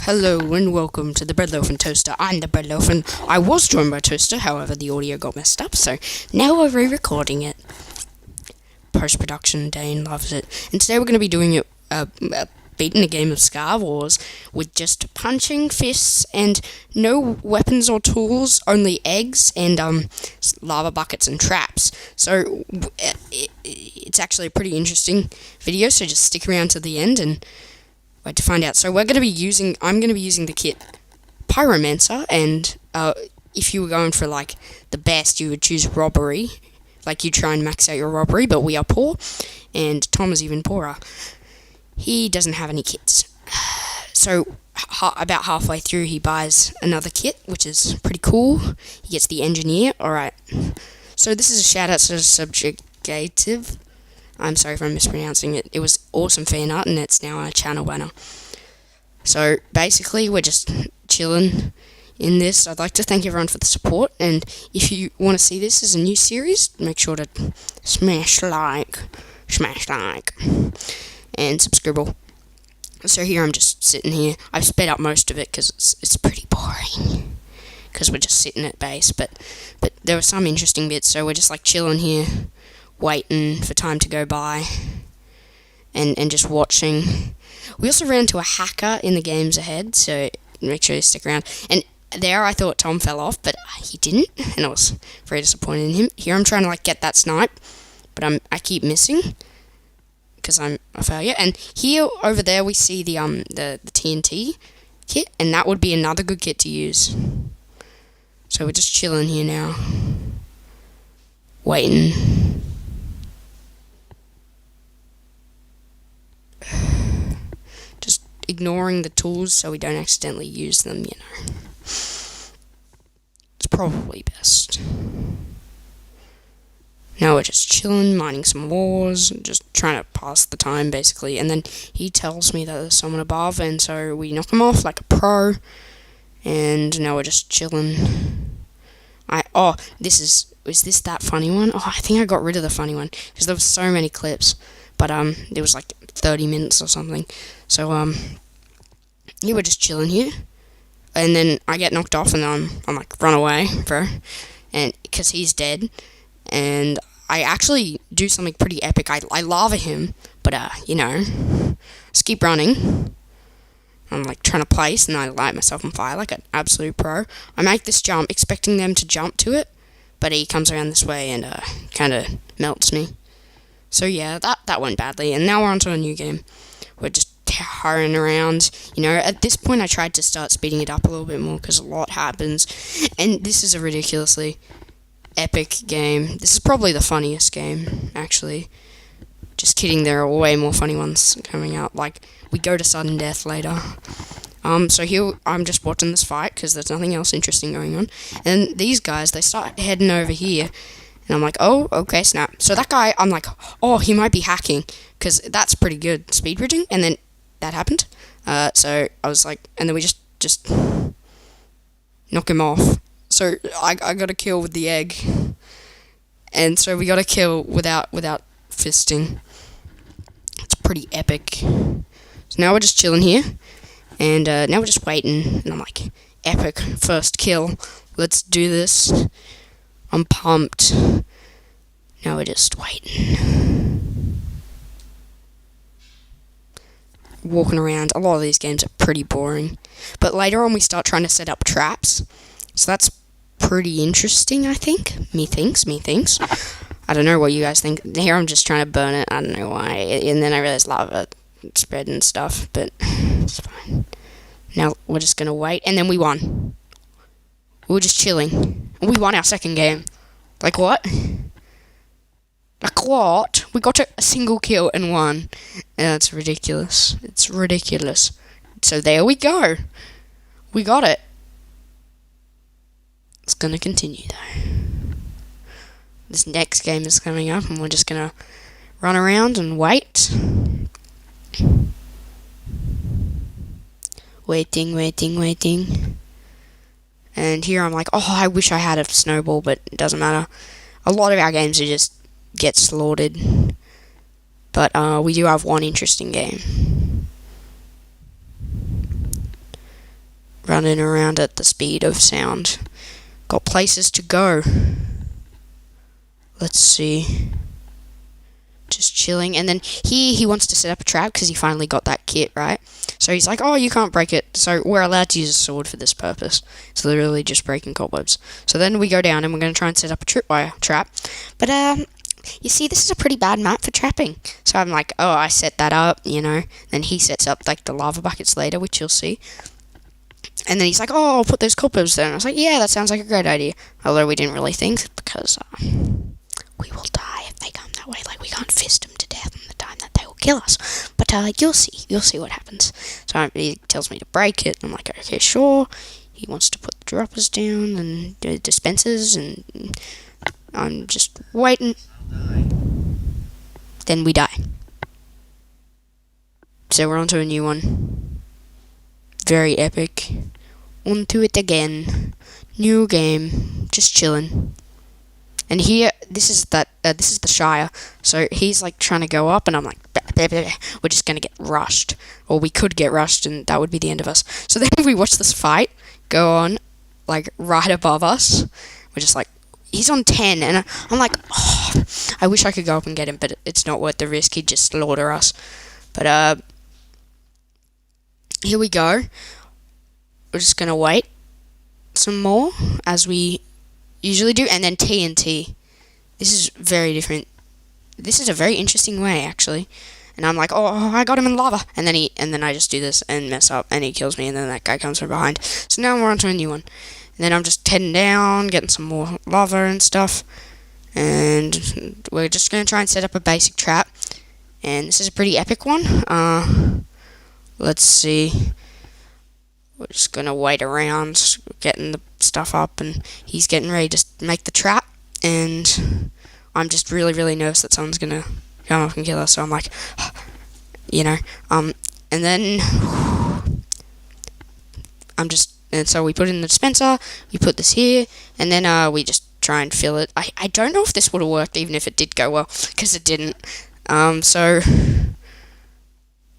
Hello and welcome to the Bread Loaf and Toaster. I'm the Bread Loaf and I was joined by Toaster, however the audio got messed up, so now we're re-recording it. Post-production, Dane loves it. And today we're going to be doing it, beating a game of Skywars with just punching fists and no weapons or tools, only eggs and lava buckets and traps. So it's actually a pretty interesting video, so just stick around to the end and wait to find out. So I'm going to be using the kit Pyromancer, and if you were going for like the best, you would choose Robbery. Like you try and max out your Robbery, but we are poor, and Tom is even poorer. He doesn't have any kits. So about halfway through, he buys another kit, which is pretty cool. He gets the Engineer. Alright. So this is a shout out to Subjugative. I'm sorry if I'm mispronouncing it. It was awesome fan art, and it's now a channel banner. So basically, we're just chilling in this. I'd like to thank everyone for the support, and if you want to see this as a new series, make sure to smash like, and subscribe. So here I'm just sitting here. I've sped up most of it because it's pretty boring, because we're just sitting at base. But there were some interesting bits, so we're just like chilling here, waiting for time to go by, and just watching. We also ran into a hacker in the games ahead, so make sure you stick around. And there I thought Tom fell off, but he didn't, and I was very disappointed in him. Here I'm trying to like get that snipe, but I keep missing because I'm a failure. And here over there we see the TNT kit, and that would be another good kit to use. So we're just chilling here now, waiting. Just ignoring the tools so we don't accidentally use them, you know. It's probably best. Now we're just chilling, mining some ores, just trying to pass the time, basically. And then he tells me that there's someone above, and so we knock him off like a pro. And now we're just chilling. Is this that funny one? Oh, I think I got rid of the funny one, because there was so many clips. But, it was like 30 minutes or something. So, yeah, we're just chilling here. And then I get knocked off, and I'm like, run away, bro. And, because he's dead. And I actually do something pretty epic. I lava him, but, you know, just keep running. I'm, like, trying to place, and I light myself on fire like an absolute pro. I make this jump, expecting them to jump to it, but he comes around this way and, kind of melts me. So, yeah, that went badly, and now we're on to a new game. We're just hurrying around. You know, at this point I tried to start speeding it up a little bit more, because a lot happens, and this is a ridiculously epic game. This is probably the funniest game, actually. Just kidding, there are way more funny ones coming out, like, we go to sudden death later. So here, I'm just watching this fight, because there's nothing else interesting going on, and these guys, they start heading over here, and I'm like, oh, okay, snap. So that guy, I'm like, oh, he might be hacking, because that's pretty good, speed bridging, and then that happened. So I was like, and then we just knock him off. So I got a kill with the egg, and so we got a kill without fisting. It's pretty epic. So now we're just chilling here, and now we're just waiting, and I'm like, epic first kill. Let's do this. I'm pumped. Now we're just waiting. Walking around. A lot of these games are pretty boring. But later on we start trying to set up traps. So that's pretty interesting, I think. Me thinks. I don't know what you guys think. Here I'm just trying to burn it. I don't know why. And then I realized lava spread and stuff. But it's fine. Now we're just going to wait. And then we won. We were just chilling. And we won our second game. Like what? Like what? We got a single kill and won. And that's ridiculous. It's ridiculous. So there we go. We got it. It's gonna continue though. This next game is coming up, and we're just gonna run around and wait. Waiting. And here I'm like, oh, I wish I had a snowball, but it doesn't matter. A lot of our games are just get slaughtered. But we do have one interesting game. running around at the speed of sound. Got places to go. Let's see. Just chilling. And then he wants to set up a trap because he finally got that kit, right? So he's like, oh, you can't break it. So we're allowed to use a sword for this purpose. It's literally just breaking cobwebs. So then we go down and we're going to try and set up a tripwire trap. But, you see, this is a pretty bad map for trapping. So I'm like, oh, I set that up, Then he sets up, like, the lava buckets later, which you'll see. And then he's like, oh, I'll put those cobwebs there. And I was like, yeah, that sounds like a great idea. Although we didn't really think, because we will die if they come that way. Like, we can't fist them to death in the time that they will kill us. But you'll see what happens. So he tells me to break it. I'm like, okay, sure. He wants to put the droppers down and the dispensers, and I'm just waiting. Then we die. So we're on to a new one. Very epic. On to it again. New game. Just chilling. And here, this is the Shire. So he's like trying to go up, and I'm like, bah, bah, bah. We're just gonna get rushed, or we could get rushed, and that would be the end of us. So then we watch this fight go on, like right above us. We're just like, he's on 10, and I'm like, oh, I wish I could go up and get him, but it's not worth the risk. He'd just slaughter us. But here we go. We're just gonna wait some more, as we usually do, and then TNT. This is very different. This is a very interesting way, actually. And I'm like, oh, I got him in lava, and then I just do this and mess up, and he kills me, and then that guy comes from behind. So now we're on to a new one. And then I'm just heading down, getting some more lava and stuff, and we're just gonna try and set up a basic trap. And this is a pretty epic one. Let's see. We're just gonna wait around, getting the stuff up, and he's getting ready to make the trap, and I'm just really, really nervous that someone's gonna come up and kill us. So I'm like, and then and so we put in the dispenser, we put this here, and then we just try and fill it. I don't know if this would have worked even if it did go well, because it didn't. So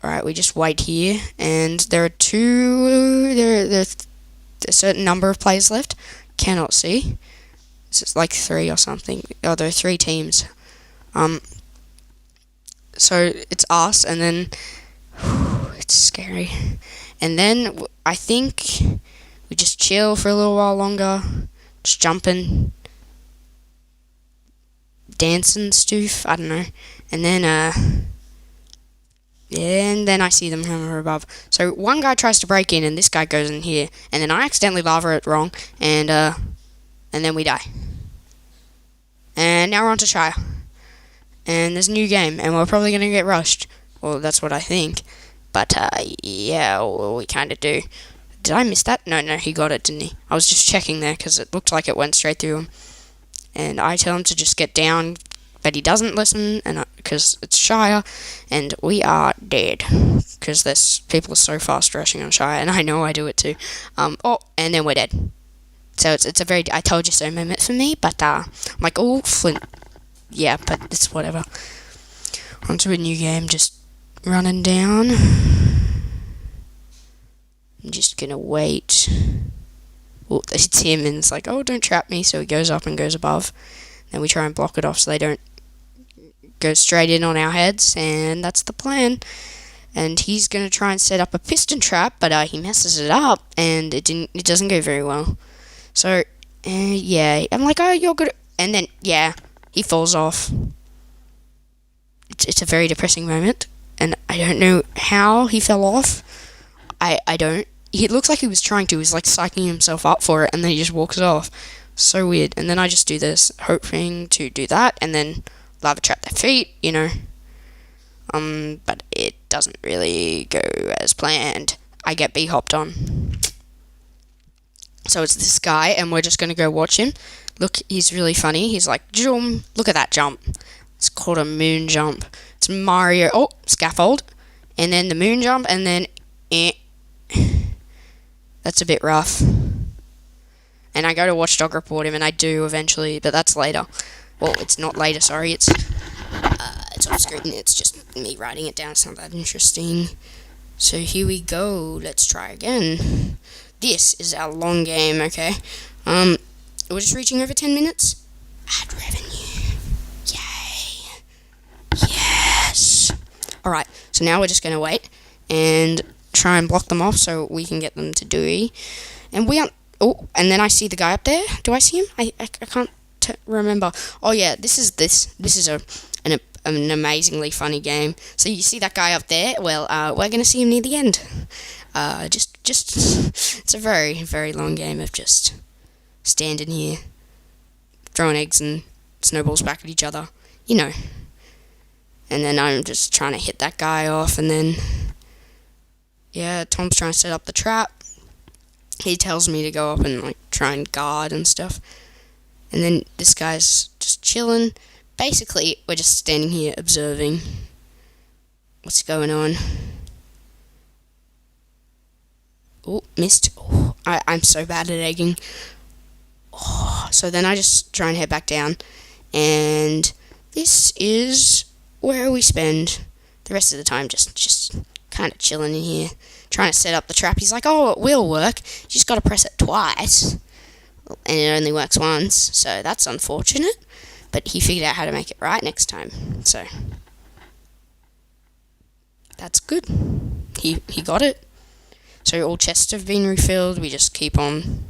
alright, we just wait here, and there are there's a certain number of players left. Cannot see. It's like 3 or something. Oh, there are 3 teams. So it's us, and then it's scary. And then I think we just chill for a little while longer, just jumping, dancing, stoof. I don't know. And then I see them from above. So one guy tries to break in, and this guy goes in here, and then I accidentally lava it wrong, and then we die. And now we're on to Shire. And there's a new game, and we're probably going to get rushed. Well, that's what I think. But, yeah, well, we kind of do. Did I miss that? No, he got it, didn't he? I was just checking there, because it looked like it went straight through him. And I tell him to just get down, but he doesn't listen, and because it's Shire, and we are dead. Because this people are so fast rushing on Shire, and I know I do it too. And then we're dead. So it's a very I told you so moment for me, but I'm like, oh, Flint. Yeah, but it's whatever. Onto a new game, just running down. I'm just gonna wait. Oh, it's him, and it's like, oh, don't trap me. So he goes up and goes above. Then we try and block it off so they don't go straight in on our heads, and that's the plan. And he's gonna try and set up a piston trap, but he messes it up, and it doesn't go very well. So yeah, I'm like, oh, you're good, and then yeah, he falls off. It's a very depressing moment, and I don't know how he fell off. I don't. It looks like he was trying to. He's like psyching himself up for it, and then he just walks off. So weird. And then I just do this, hoping to do that, and then lava trap their feet, But it doesn't really go as planned. I get B-hopped on. So it's this guy, and we're just going to go watch him. Look, he's really funny. He's like, jump. Look at that jump. It's called a moon jump. It's Mario. Oh, scaffold. And then the moon jump, and then that's a bit rough. And I go to Watchdog report him, and I do eventually, but that's later. Well, it's not later, sorry. It's off screen. It's just me writing it down. It's not that interesting. So here we go. Let's try again. this is our long game, okay? We're just reaching over 10 minutes. Ad revenue. Yay. Yes. Alright, so now we're just going to wait and try and block them off so we can get them to do. And we aren't... Oh, and then I see the guy up there. Do I see him? I can't remember. Oh, yeah, this is an amazingly funny game. So you see that guy up there? Well, we're going to see him near the end. It's a very, very long game of just standing here, throwing eggs and snowballs back at each other, you know. And then I'm just trying to hit that guy off, and then, yeah, Tom's trying to set up the trap. He tells me to go up and, like, try and guard and stuff. And then this guy's just chilling. Basically, we're just standing here observing what's going on. Oh, missed. Oh, I'm so bad at egging. Oh, so then I just try and head back down. And this is where we spend the rest of the time just kind of chilling in here. Trying to set up the trap. He's like, oh, it will work. You just got to press it twice. And it only works once. So that's unfortunate. But he figured out how to make it right next time. So that's good. He got it. So all chests have been refilled. We just keep on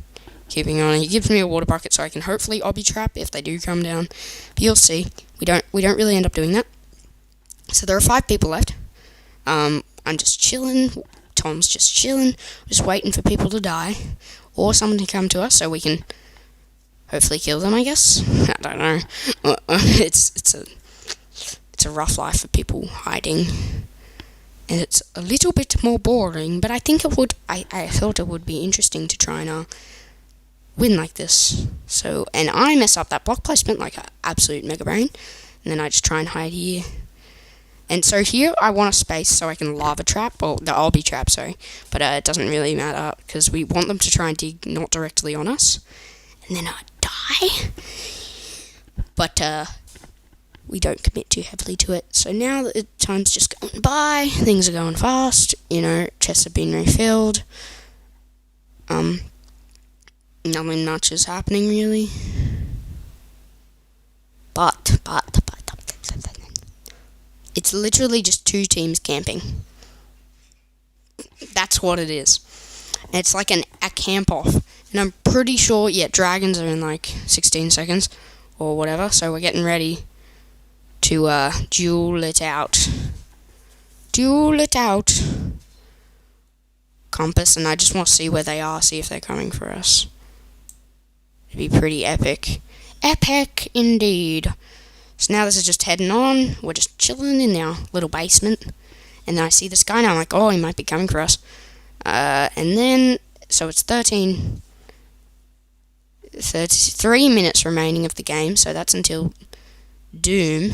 keeping on. He gives me a water bucket so I can hopefully obby trap if they do come down. But you'll see. We don't really end up doing that. So there are 5 people left. I'm just chilling. Tom's just chilling. Just waiting for people to die. Or someone to come to us so we can hopefully kill them, I guess. I don't know. It's a rough life for people hiding. And it's a little bit more boring, but I think it would. I thought it would be interesting to try and win like this. So, and I mess up that block placement like an absolute mega brain, and then I just try and hide here. And so here I want a space so I can lava trap, or the obby trap, sorry. But it doesn't really matter because we want them to try and dig not directly on us, and then I die. But we don't commit too heavily to it. So now that time's just going by, things are going fast, you know, chests have been refilled. Nothing much is happening really. But it's literally just 2 teams camping. That's what it is. It's like a camp off. And I'm pretty sure, yeah, dragons are in like 16 seconds or whatever, so we're getting ready to duel it out. Duel it out. Compass, and I just want to see where they are, see if they're coming for us. It'd be pretty epic. Epic indeed. So now this is just heading on. We're just chilling in our little basement. And then I see this guy now. I'm like, oh, he might be coming for us. And then, so it's 33 minutes remaining of the game. So that's until Doom.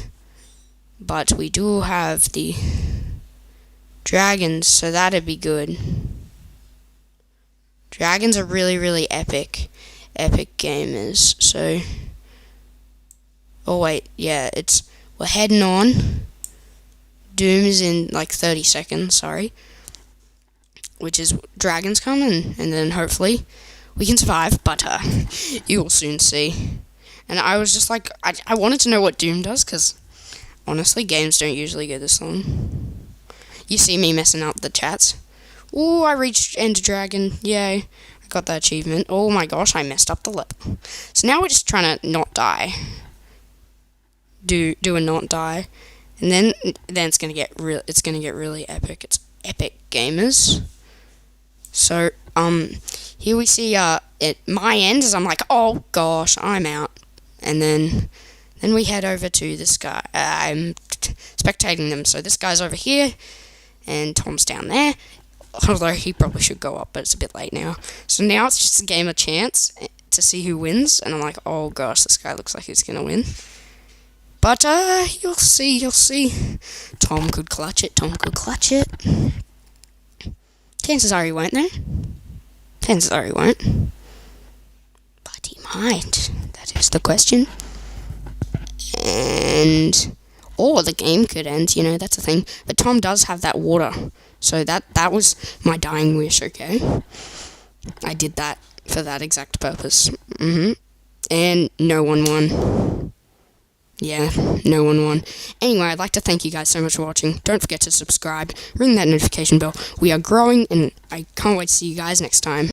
But we do have the dragons, so that'd be good. Dragons are really, really epic gamers. So, oh wait, yeah, we're heading on. Doom is in like 30 seconds, sorry. Which is dragons coming, and then hopefully we can survive, but you will soon see. And I was just like, I wanted to know what Doom does, because honestly, games don't usually go this long. You see me messing up the chats. Ooh, I reached Ender Dragon, yay. I got that achievement. Oh my gosh, I messed up the level. So now we're just trying to not die. Do a not die. And then it's gonna get really epic. It's epic gamers. So here we see at my end as I'm like, oh gosh, I'm out. And then we head over to this guy. I'm spectating them. So this guy's over here, and Tom's down there. Although he probably should go up, but it's a bit late now. So now it's just a game of chance to see who wins. And I'm like, oh gosh, this guy looks like he's gonna win. But you'll see. Tom could clutch it. Chances are he won't, though. Chances are he won't. But he might. That is the question. And the game could end, you know, that's the thing. But Tom does have that water. So that was my dying wish, okay? I did that for that exact purpose. And no one won. Yeah, no one won. Anyway, I'd like to thank you guys so much for watching. Don't forget to subscribe, ring that notification bell. We are growing, and I can't wait to see you guys next time.